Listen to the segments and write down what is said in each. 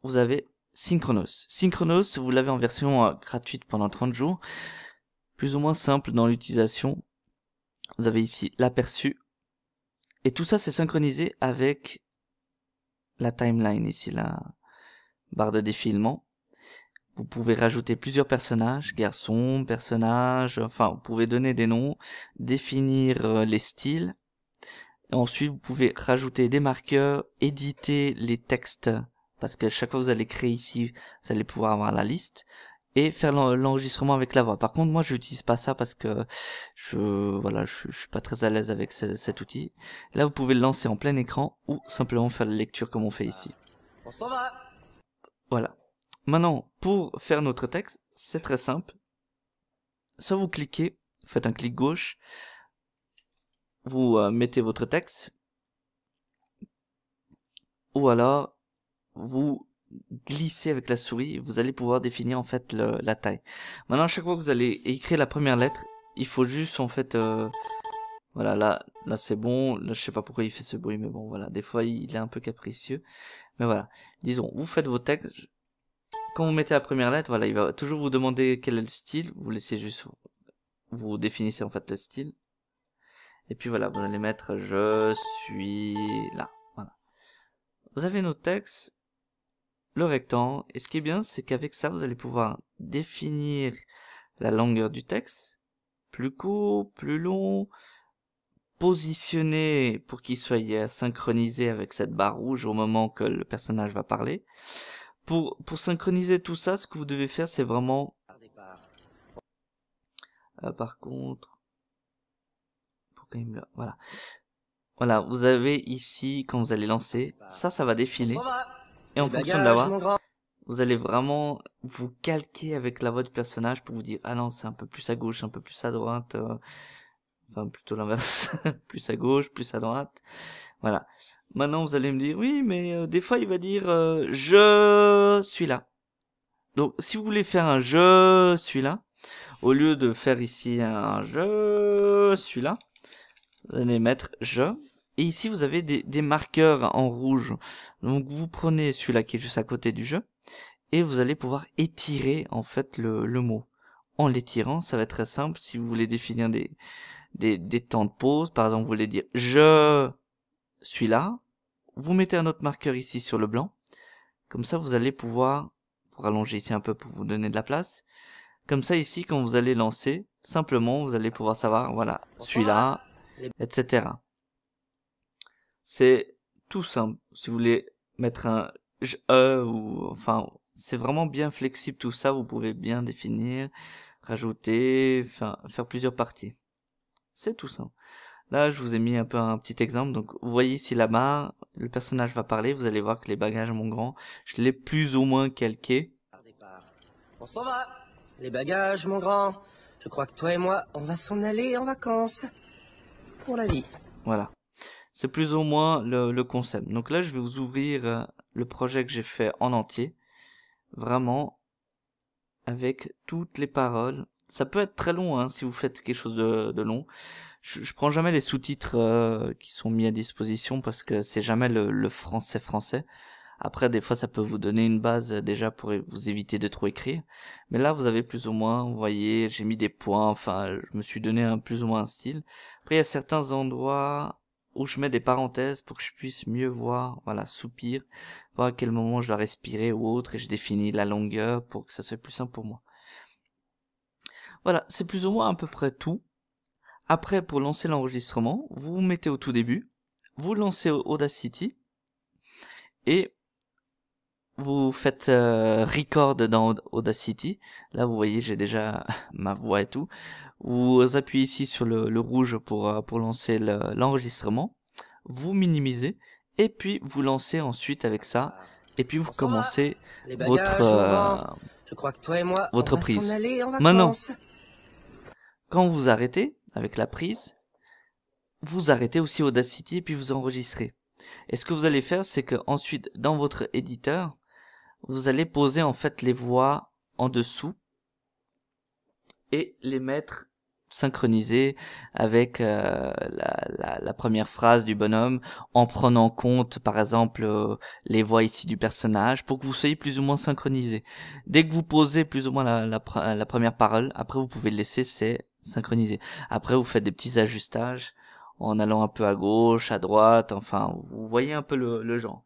vous avez Synchronos. Synchronos, vous l'avez en version gratuite pendant 30 jours. Plus ou moins simple dans l'utilisation. Vous avez ici l'aperçu. Et tout ça, c'est synchronisé avec la timeline, ici, la barre de défilement. Vous pouvez rajouter plusieurs personnages, garçons, personnages, enfin, vous pouvez donner des noms, définir les styles. Et ensuite, vous pouvez rajouter des marqueurs, éditer les textes, parce que chaque fois que vous allez créer ici, vous allez pouvoir avoir la liste, et faire l'enregistrement avec la voix. Par contre, moi, je n'utilise pas ça parce que je suis pas très à l'aise avec cet outil. Là, vous pouvez le lancer en plein écran ou simplement faire la lecture comme on fait ici. On s'en va. Voilà. Maintenant, pour faire notre texte, c'est très simple. Soit vous cliquez, faites un clic gauche, vous mettez votre texte, ou alors vous glissez avec la souris, vous allez pouvoir définir en fait la taille. Maintenant, à chaque fois que vous allez écrire la première lettre, il faut juste en fait, voilà, là c'est bon. Là, je sais pas pourquoi il fait ce bruit, mais bon, voilà, des fois il est un peu capricieux. Mais voilà, disons, vous faites vos textes. Quand vous mettez la première lettre, voilà, il va toujours vous demander quel est le style. Vous laissez juste, vous définissez en fait le style. Et puis voilà, vous allez mettre je suis là. Voilà. Vous avez nos textes, le rectangle. Et ce qui est bien, c'est qu'avec ça, vous allez pouvoir définir la longueur du texte. Plus court, plus long. Positionner pour qu'il soit synchronisé avec cette barre rouge au moment que le personnage va parler. Pour synchroniser tout ça, ce que vous devez faire, c'est vraiment... par contre... Voilà. Voilà, vous avez ici, quand vous allez lancer, ça va défiler. Et en fonction de la voix, vous allez vraiment vous calquer avec la voix du personnage pour vous dire, ah non, c'est un peu plus à gauche, un peu plus à droite, enfin plutôt l'inverse, plus à gauche, plus à droite. Voilà. Maintenant, vous allez me dire, oui, mais des fois, il va dire, je suis là. Donc, si vous voulez faire un je suis là, au lieu de faire ici un je suis là, vous allez mettre je. Et ici, vous avez des marqueurs en rouge. Donc, vous prenez celui-là qui est juste à côté du jeu. Et vous allez pouvoir étirer, en fait, le mot. En l'étirant, ça va être très simple. Si vous voulez définir des temps de pause, par exemple, vous voulez dire je suis là. Vous mettez un autre marqueur ici sur le blanc. Comme ça, vous allez pouvoir vous rallonger ici un peu pour vous donner de la place. Comme ça, ici, quand vous allez lancer, simplement, vous allez pouvoir savoir, voilà, celui-là, etc. C'est tout simple. Si vous voulez mettre un ou enfin, c'est vraiment bien flexible tout ça. Vous pouvez bien définir, rajouter, faire plusieurs parties. C'est tout simple. Là, je vous ai mis un peu un petit exemple. Donc, vous voyez ici là-bas, le personnage va parler. Vous allez voir que les bagages, mon grand, je l'ai plus ou moins calqué. On s'en va. Les bagages, mon grand. Je crois que toi et moi, on va s'en aller en vacances. Pour la vie. Voilà. C'est plus ou moins le concept. Donc là, je vais vous ouvrir le projet que j'ai fait en entier. Vraiment, avec toutes les paroles. Ça peut être très long, hein, si vous faites quelque chose de long. Je prends jamais les sous-titres qui sont mis à disposition parce que c'est jamais le français. Après, des fois, ça peut vous donner une base déjà pour vous éviter de trop écrire. Mais là, vous avez plus ou moins, vous voyez, j'ai mis des points, enfin, je me suis donné plus ou moins un style. Après, il y a certains endroits où je mets des parenthèses pour que je puisse mieux voir, voilà, soupir, voir à quel moment je dois respirer ou autre, et je définis la longueur pour que ça soit plus simple pour moi. Voilà, c'est plus ou moins à peu près tout. Après, pour lancer l'enregistrement, vous vous mettez au tout début, vous lancez Audacity, et vous faites record dans Audacity. Là, vous voyez, j'ai déjà ma voix et tout. Vous appuyez ici sur le rouge pour lancer l'enregistrement. Vous minimisez et puis vous lancez ensuite avec ça. Et puis vous commencez votre Je crois que toi et moi, votre on va prise. s'en aller en Maintenant, vacances. quand vous arrêtez avec la prise, vous arrêtez aussi Audacity et puis vous enregistrez. Et ce que vous allez faire, c'est que ensuite dans votre éditeur, vous allez poser en fait les voix en dessous et les mettre synchroniser avec la première phrase du bonhomme, en prenant en compte par exemple les voix ici du personnage, pour que vous soyez plus ou moins synchronisé. Dès que vous posez plus ou moins la première parole, après vous pouvez le laisser, c'est synchronisé. Après vous faites des petits ajustages en allant un peu à gauche, à droite, enfin vous voyez un peu le genre.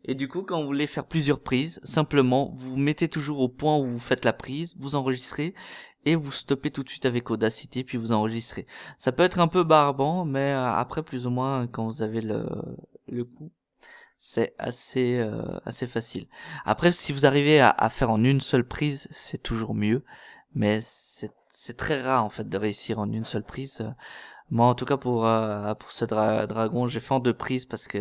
Et du coup, quand vous voulez faire plusieurs prises, simplement, vous mettez toujours au point où vous faites la prise, vous enregistrez, et vous stoppez tout de suite avec Audacity, puis vous enregistrez. Ça peut être un peu barbant, mais après, plus ou moins, quand vous avez le coup, c'est assez facile. Après, si vous arrivez à faire en une seule prise, c'est toujours mieux, mais c'est très rare, en fait, de réussir en une seule prise. Moi, en tout cas, pour ce dragon, j'ai fait en 2 prises parce que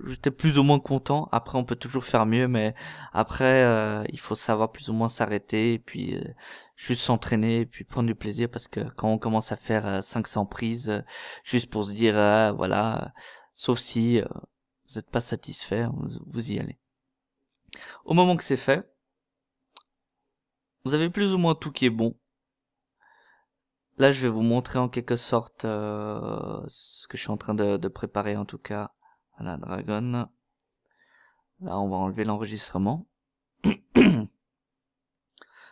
j'étais plus ou moins content. Après on peut toujours faire mieux, mais après il faut savoir plus ou moins s'arrêter et puis juste s'entraîner et puis prendre du plaisir, parce que quand on commence à faire 500 prises juste pour se dire voilà, sauf si vous n'êtes pas satisfait, vous y allez. Au moment que c'est fait, vous avez plus ou moins tout qui est bon. Là je vais vous montrer en quelque sorte ce que je suis en train de préparer, en tout cas. Voilà, Dragon. Là, on va enlever l'enregistrement.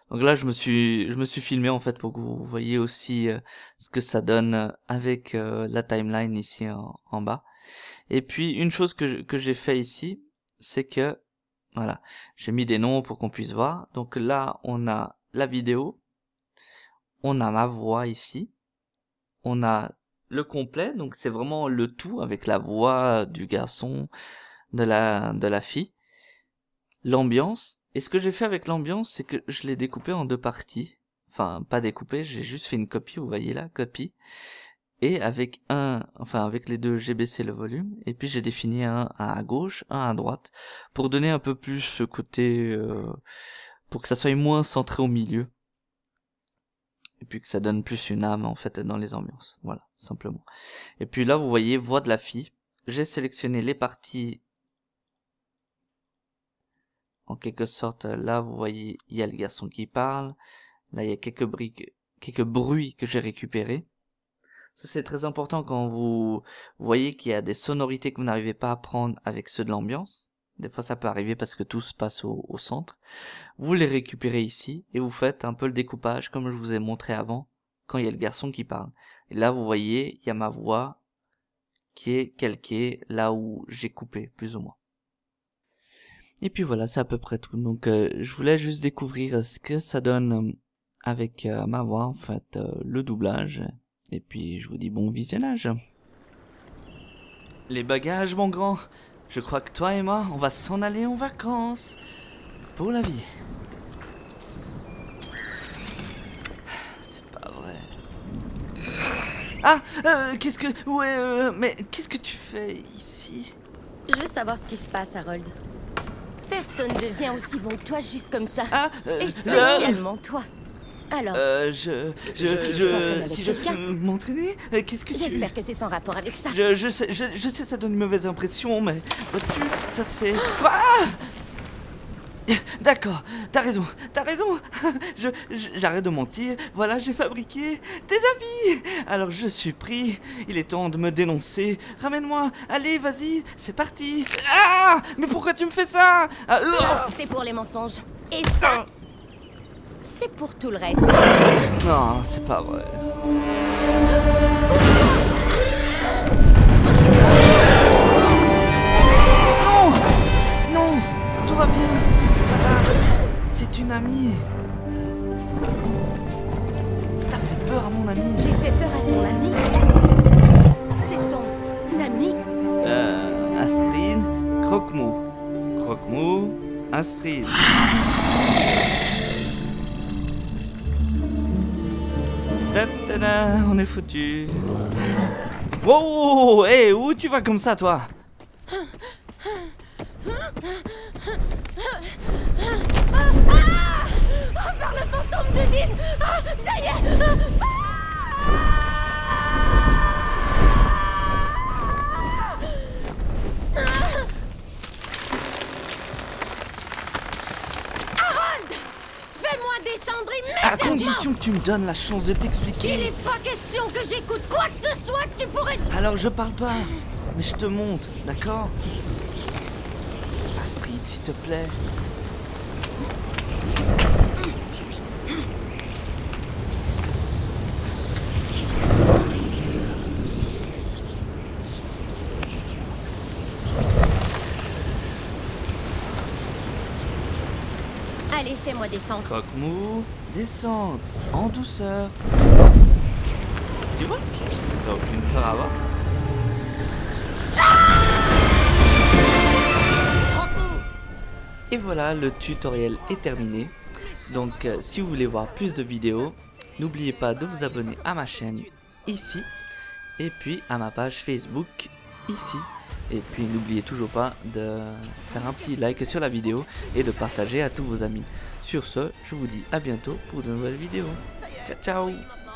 Donc là, je me suis filmé en fait pour que vous voyez aussi ce que ça donne avec la timeline ici en bas. Et puis une chose que j'ai fait ici, c'est que voilà, j'ai mis des noms pour qu'on puisse voir. Donc là, on a la vidéo, on a ma voix ici, on a le complet, donc c'est vraiment le tout avec la voix du garçon, de la fille, l'ambiance. Et ce que j'ai fait avec l'ambiance, c'est que je l'ai découpé en 2 parties. Enfin, pas découpé, j'ai juste fait une copie, vous voyez là, copie. Et avec avec les deux, j'ai baissé le volume. Et puis j'ai défini un à gauche, un à droite, pour donner un peu plus ce côté, pour que ça soit moins centré au milieu. Et puis que ça donne plus une âme en fait dans les ambiances. Voilà, simplement. Et puis là, vous voyez, voix de la fille. J'ai sélectionné les parties. En quelque sorte, là, vous voyez, il y a le garçon qui parle. Là, il y a quelques bruits que j'ai récupérés. Ça, c'est très important quand vous voyez qu'il y a des sonorités que vous n'arrivez pas à prendre avec ceux de l'ambiance. Des fois, ça peut arriver parce que tout se passe au centre. Vous les récupérez ici et vous faites un peu le découpage comme je vous ai montré avant, quand il y a le garçon qui parle. Et là, vous voyez, il y a ma voix qui est calquée là où j'ai coupé, plus ou moins. Et puis voilà, c'est à peu près tout. Donc je voulais juste découvrir ce que ça donne avec ma voix, en fait, le doublage. Et puis je vous dis bon visionnage. Les bagages, mon grand. Je crois que toi et moi, on va s'en aller en vacances. Pour la vie. C'est pas vrai. Ah, qu'est-ce que... Ouais, mais qu'est-ce que tu fais ici? Je veux savoir ce qui se passe, Harold. Personne ne devient aussi bon que toi juste comme ça. Ah, et spécialement toi. Alors, si je peux m'entraîner, qu'est-ce que tu... J'espère que c'est sans rapport avec ça. Je sais, ça donne une mauvaise impression, mais vois-tu, ça c'est... Ah, d'accord, t'as raison. J'arrête de mentir, voilà, j'ai fabriqué des habits. Alors je suis pris, il est temps de me dénoncer. Ramène-moi, allez, vas-y, c'est parti. Ah, mais pourquoi tu me fais ça? C'est pour les mensonges. Et ça, c'est pour tout le reste. Non, c'est pas vrai. Non, tout va bien, ça va. C'est une amie. T'as fait peur à mon ami. J'ai fait peur à ton ami? C'est ton ami? Astrid, Croque-Mou. Croque-Mou, Astrid. Ta-ta-da, on est foutu. Wow, hey, où tu vas comme ça, toi? Par le fantôme de Dean! Ah, ça y est! Harold! Fais-moi descendre immédiatement! À condition que tu me donnes la chance de Il t'expliquer. n'est pas question que j'écoute quoi que ce soit que tu pourrais... Alors je parle pas, mais je te montre, d'accord? Astrid, s'il te plaît. Allez, fais-moi descendre. Croque-mou, descendre, en douceur. Tu vois? T'as aucune peur à avoir? Et voilà, le tutoriel est terminé. Donc si vous voulez voir plus de vidéos, n'oubliez pas de vous abonner à ma chaîne ici. Et puis à ma page Facebook ici. Et puis n'oubliez toujours pas de faire un petit like sur la vidéo et de partager à tous vos amis. Sur ce, je vous dis à bientôt pour de nouvelles vidéos. Ciao ciao.